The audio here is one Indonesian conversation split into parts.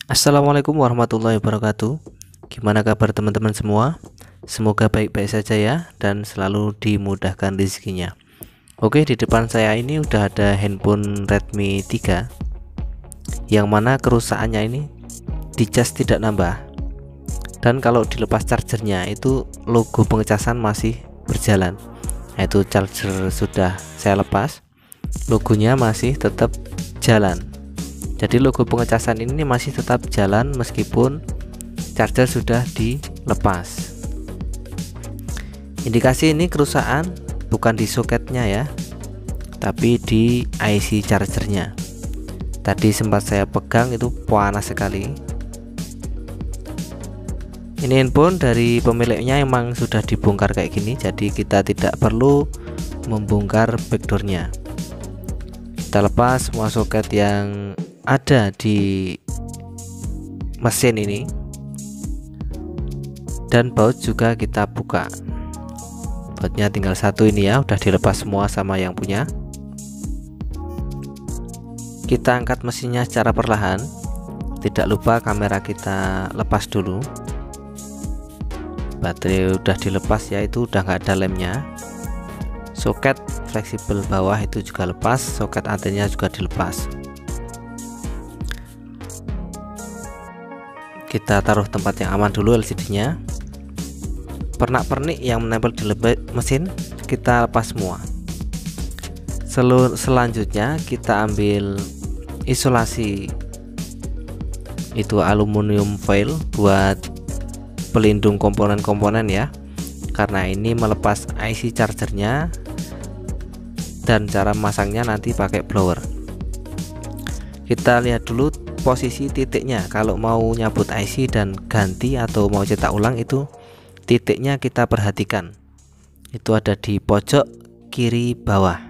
Assalamualaikum warahmatullahi wabarakatuh. Gimana kabar teman-teman semua? Semoga baik-baik saja ya dan selalu dimudahkan rezekinya. Oke, di depan saya ini udah ada handphone Redmi 3 yang mana kerusakannya ini dicas tidak nambah. Dan kalau dilepas chargernya itu logo pengecasan masih berjalan. Itu charger sudah saya lepas, logonya masih tetap jalan. Jadi logo pengecasan ini masih tetap jalan meskipun charger sudah dilepas. Indikasi ini kerusakan bukan di soketnya ya, tapi di IC chargernya. Tadi sempat saya pegang itu panas sekali. Ini handphone dari pemiliknya emang sudah dibongkar kayak gini, jadi kita tidak perlu membongkar backdoornya. Kita lepas semua soket yang ada di mesin ini, dan baut juga kita buka. Bautnya tinggal satu ini ya, udah dilepas semua sama yang punya. Kita angkat mesinnya secara perlahan. Tidak lupa kamera kita lepas dulu. Baterai udah dilepas ya, itu udah nggak ada lemnya. Soket fleksibel bawah itu juga lepas, soket antennya juga dilepas. Kita taruh tempat yang aman dulu LCD-nya. Pernak-pernik yang menempel di mesin kita lepas semua. Selanjutnya kita ambil isolasi, itu aluminium foil buat pelindung komponen-komponen ya, karena ini melepas IC chargernya, dan cara memasangnya nanti pakai blower. Kita lihat dulu posisi titiknya. Kalau mau nyabut IC dan ganti atau mau cetak ulang, itu titiknya kita perhatikan, itu ada di pojok kiri bawah,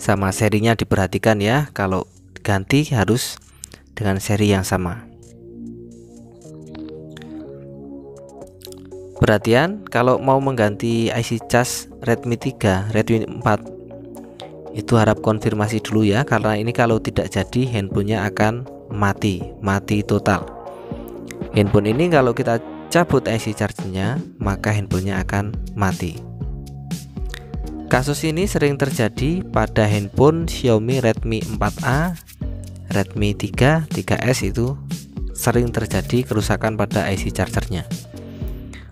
sama serinya diperhatikan ya. Kalau ganti harus dengan seri yang sama. Perhatian, kalau mau mengganti IC cas Redmi 3, Redmi 4, itu harap konfirmasi dulu ya, karena ini kalau tidak jadi handphonenya akan mati total. Handphone ini kalau kita cabut IC chargernya, maka handphonenya akan mati. Kasus ini sering terjadi pada handphone Xiaomi Redmi 4A, Redmi 3, 3S, itu sering terjadi kerusakan pada IC chargernya.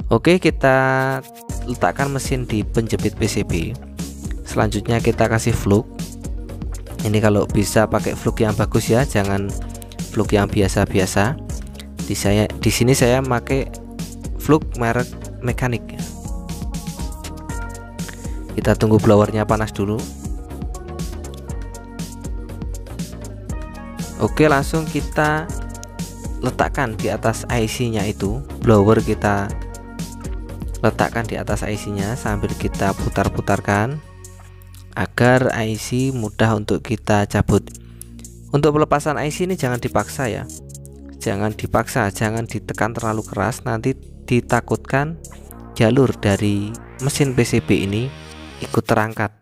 Oke, kita letakkan mesin di penjepit PCB. Selanjutnya kita kasih fluk. Ini kalau bisa pakai fluk yang bagus ya, jangan fluk yang biasa-biasa. Di sini saya pakai fluk merek mekanik. Kita tunggu blowernya panas dulu. Oke, langsung kita letakkan di atas IC-nya itu. Blower kita letakkan di atas IC-nya sambil kita putar-putarkan agar IC mudah untuk kita cabut. Untuk pelepasan IC ini jangan dipaksa ya, jangan dipaksa, jangan ditekan terlalu keras, nanti ditakutkan jalur dari mesin PCB ini ikut terangkat.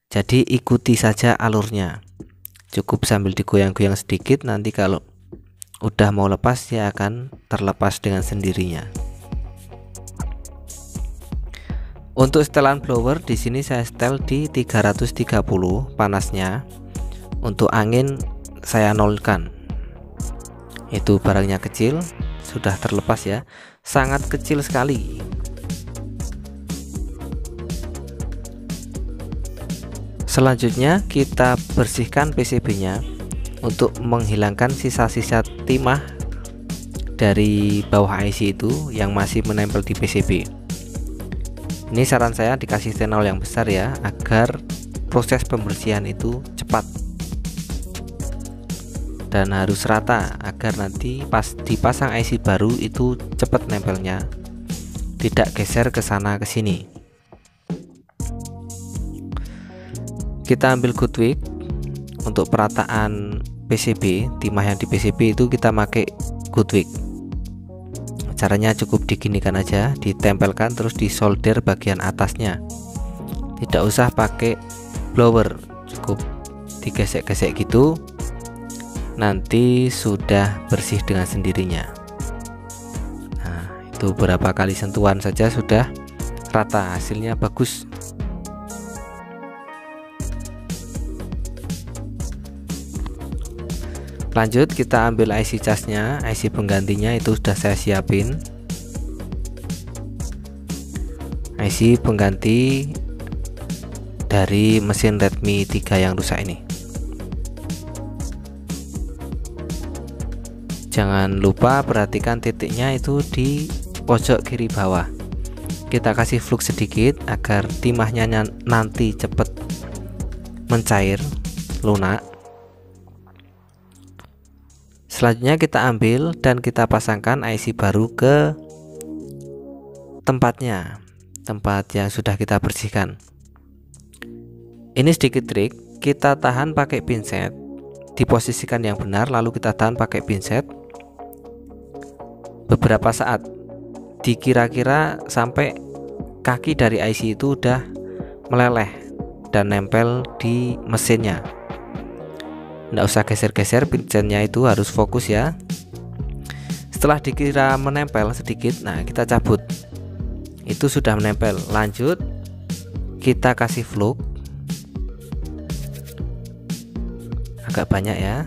Jadi ikuti saja alurnya, cukup sambil digoyang-goyang sedikit, nanti kalau udah mau lepas dia akan terlepas dengan sendirinya. Untuk setelan blower di sini saya setel di 330 panasnya. Untuk angin saya nolkan. Itu barangnya kecil, sudah terlepas ya, sangat kecil sekali. Selanjutnya kita bersihkan PCB-nya untuk menghilangkan sisa-sisa timah dari bawah IC itu yang masih menempel di PCB. Ini saran saya dikasih tenol yang besar ya, agar proses pembersihan itu cepat dan harus rata, agar nanti pas dipasang IC baru itu cepat nempelnya, tidak geser ke sana ke sini. Kita ambil Goodwick untuk perataan PCB, timah yang di PCB itu kita pakai Goodwick. Caranya cukup diginikan aja, ditempelkan terus disolder bagian atasnya. Tidak usah pakai blower, cukup digesek-gesek gitu nanti sudah bersih dengan sendirinya. Nah, itu beberapa kali sentuhan saja sudah rata, hasilnya bagus. Lanjut kita ambil IC casnya, IC penggantinya itu sudah saya siapin. IC pengganti dari mesin Redmi 3 yang rusak ini. Jangan lupa perhatikan titiknya itu di pojok kiri bawah. Kita kasih flux sedikit agar timahnya nanti cepat mencair, lunak. Selanjutnya kita ambil dan kita pasangkan IC baru ke tempatnya, tempat yang sudah kita bersihkan. Ini sedikit trik, kita tahan pakai pinset, diposisikan yang benar, lalu kita tahan pakai pinset beberapa saat, dikira-kira sampai kaki dari IC itu udah meleleh dan nempel di mesinnya. Nggak usah geser-geser, pinsetnya itu harus fokus ya. Setelah dikira menempel sedikit, nah kita cabut, itu sudah menempel. Lanjut kita kasih flux agak banyak ya,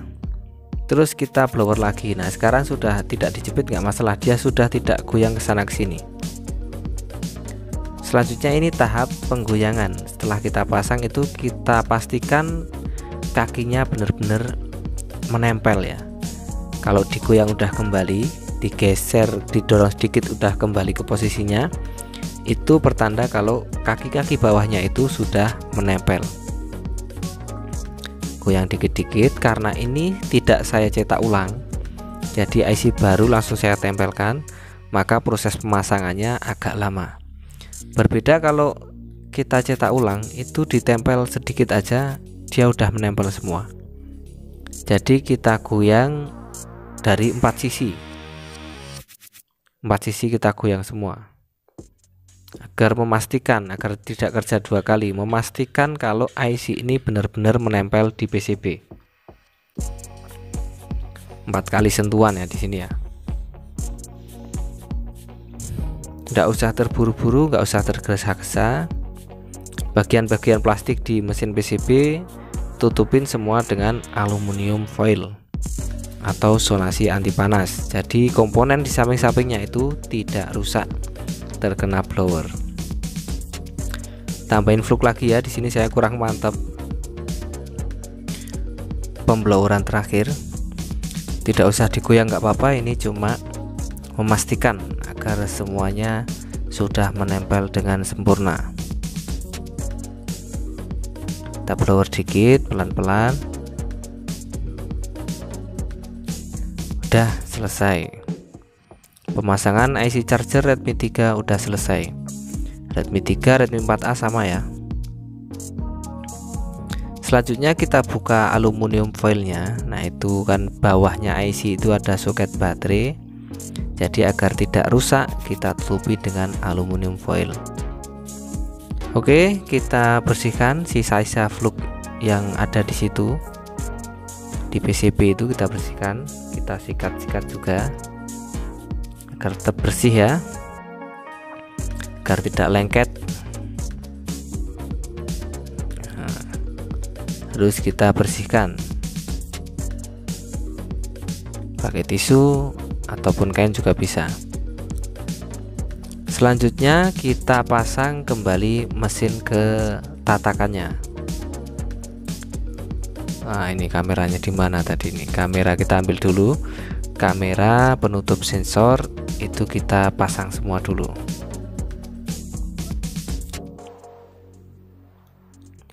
terus kita blower lagi. Nah sekarang sudah tidak dijepit, nggak masalah, dia sudah tidak goyang kesana kesini. Selanjutnya ini tahap penggoyangan. Setelah kita pasang itu kita pastikan kakinya benar-benar menempel ya. Kalau digoyang udah kembali, digeser, didorong sedikit udah kembali ke posisinya, itu pertanda kalau kaki-kaki bawahnya itu sudah menempel. Goyang dikit-dikit, karena ini tidak saya cetak ulang, jadi IC baru langsung saya tempelkan, maka proses pemasangannya agak lama. Berbeda kalau kita cetak ulang, itu ditempel sedikit aja dia udah menempel semua. Jadi kita goyang dari 4 sisi, 4 sisi kita goyang semua agar memastikan, agar tidak kerja dua kali, memastikan kalau IC ini benar-benar menempel di PCB. 4 kali sentuhan ya di sini ya. Nggak usah terburu-buru, nggak usah tergesa-gesa. Bagian-bagian plastik di mesin PCB tutupin semua dengan aluminium foil atau sonasi anti panas, jadi komponen di samping-sampingnya itu tidak rusak terkena blower. Tambahin flux lagi ya, di sini saya kurang mantap pembloweran terakhir. Tidak usah digoyang nggak apa-apa, ini cuma memastikan agar semuanya sudah menempel dengan sempurna. Kita blower dikit, pelan-pelan. Udah selesai. Pemasangan IC charger Redmi 3 udah selesai. Redmi 3, Redmi 4A sama ya. Selanjutnya kita buka aluminium foilnya. Nah itu kan bawahnya IC itu ada soket baterai, jadi agar tidak rusak kita tutupi dengan aluminium foil. Oke, kita bersihkan sisa-sisa flux yang ada di situ, di PCB itu kita bersihkan, kita sikat-sikat juga agar tetap bersih ya, agar tidak lengket. Nah, terus kita bersihkan pakai tisu ataupun kain juga bisa. Selanjutnya kita pasang kembali mesin ke tatakannya. Nah ini kameranya di mana tadi, ini kamera kita ambil dulu, kamera penutup sensor itu kita pasang semua dulu.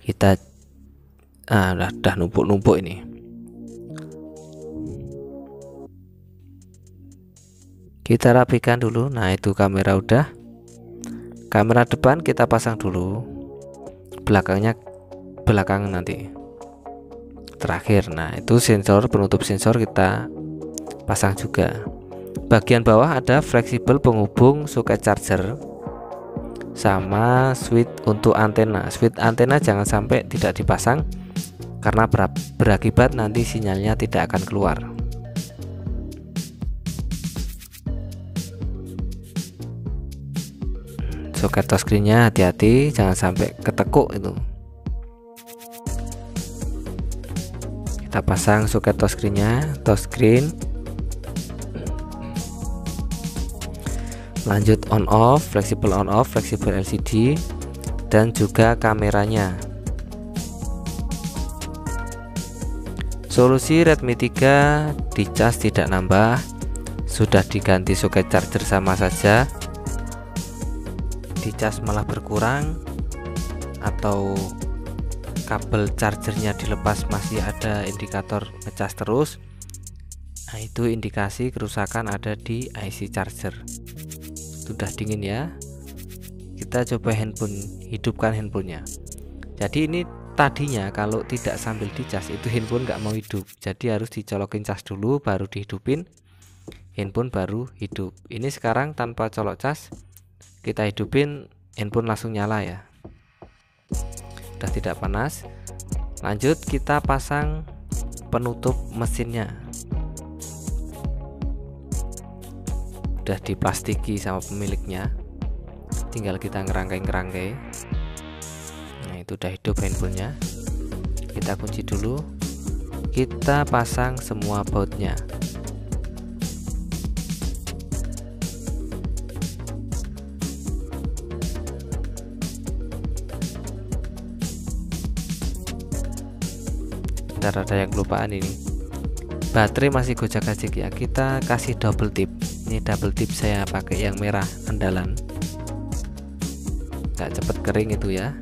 Kita udah numpuk-numpuk ini. Kita rapikan dulu. Nah itu kamera udah, kamera depan kita pasang dulu, belakangnya belakangan nanti terakhir. Nah itu sensor, penutup sensor kita pasang juga. Bagian bawah ada fleksibel penghubung soket charger sama switch untuk antena. Switch antena jangan sampai tidak dipasang, karena berakibat nanti sinyalnya tidak akan keluar. Soket touchscreen-nya hati-hati, jangan sampai ketekuk itu. Kita pasang soket touchscreen-nya, touchscreen. Lanjut on off, fleksibel on off, fleksibel LCD, dan juga kameranya. Solusi Redmi 3 dicas tidak nambah, sudah diganti soket charger sama saja. Dicas malah berkurang, atau kabel chargernya dilepas masih ada indikator ngecas terus. Nah, itu indikasi kerusakan ada di IC charger. Sudah dingin ya. Kita coba hidupkan handphonenya. Jadi ini tadinya kalau tidak sambil dicas itu handphone nggak mau hidup, jadi harus dicolokin cas dulu baru dihidupin, handphone baru hidup. Ini sekarang tanpa colok cas, kita hidupin, handphone langsung nyala ya, udah tidak panas. Lanjut kita pasang penutup mesinnya, udah diplastiki sama pemiliknya, tinggal kita ngerangkai. Nah, itu udah hidup handphonenya. Kita kunci dulu, kita pasang semua bautnya. Bentar, ada yang kelupaan ini. Baterai masih gojek-gajik ya, kita kasih double tip. Ini double tip saya pakai yang merah andalan, nggak cepet kering itu ya,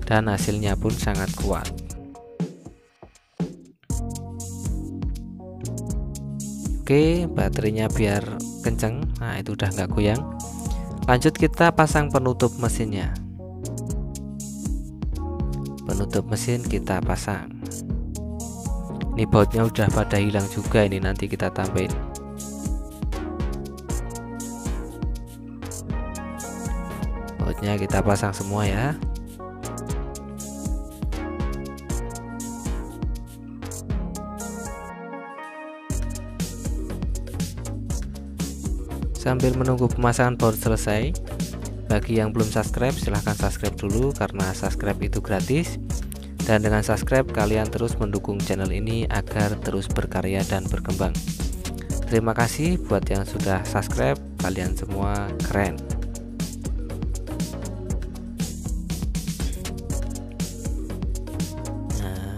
dan hasilnya pun sangat kuat. Oke, baterainya biar kenceng. Nah, itu udah nggak goyang. Lanjut kita pasang penutup mesinnya. Penutup mesin kita pasang. Ini bautnya udah pada hilang juga, ini nanti kita tambahin. Bautnya kita pasang semua ya. Sambil menunggu pemasangan baut selesai, bagi yang belum subscribe silahkan subscribe dulu karena subscribe itu gratis, dan dengan subscribe kalian terus mendukung channel ini agar terus berkarya dan berkembang. Terima kasih buat yang sudah subscribe, kalian semua keren. Nah,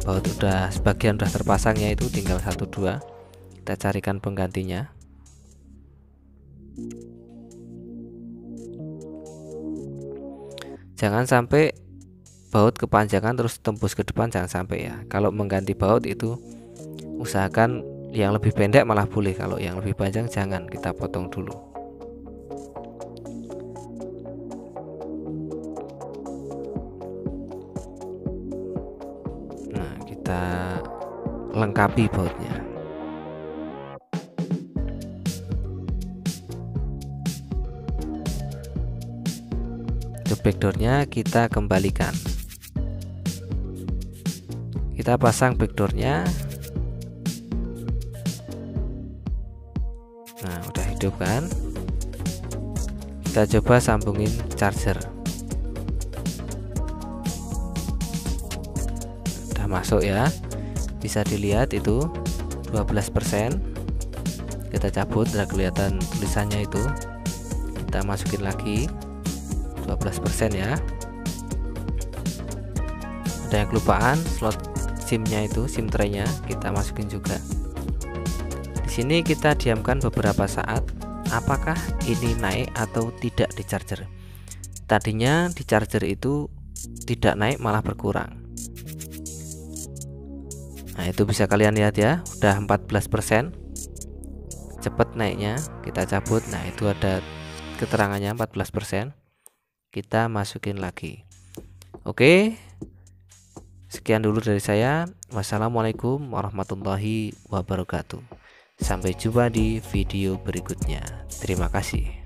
baut udah sebagian udah terpasang ya, itu tinggal 1-2. Kita carikan penggantinya. Jangan sampai baut kepanjangan terus tembus ke depan, jangan sampai ya. Kalau mengganti baut itu usahakan yang lebih pendek malah boleh, kalau yang lebih panjang jangan, kita potong dulu. Nah, kita lengkapi bautnya. Backdoornya kita kembalikan, kita pasang backdoornya. Nah, udah hidup kan. Kita coba sambungin charger, udah masuk ya, bisa dilihat itu 12%. Kita cabut, udah kelihatan tulisannya itu, kita masukin lagi 12% ya. Ada yang kelupaan, slot SIM-nya itu, SIM tray-nya kita masukin juga. Di sini kita diamkan beberapa saat, apakah ini naik atau tidak di charger. Tadinya di charger itu tidak naik malah berkurang. Nah, itu bisa kalian lihat ya, udah 14%. Cepet naiknya, kita cabut. Nah, itu ada keterangannya 14%. Kita masukin lagi. Oke, sekian dulu dari saya. Wassalamualaikum warahmatullahi wabarakatuh. Sampai jumpa di video berikutnya. Terima kasih.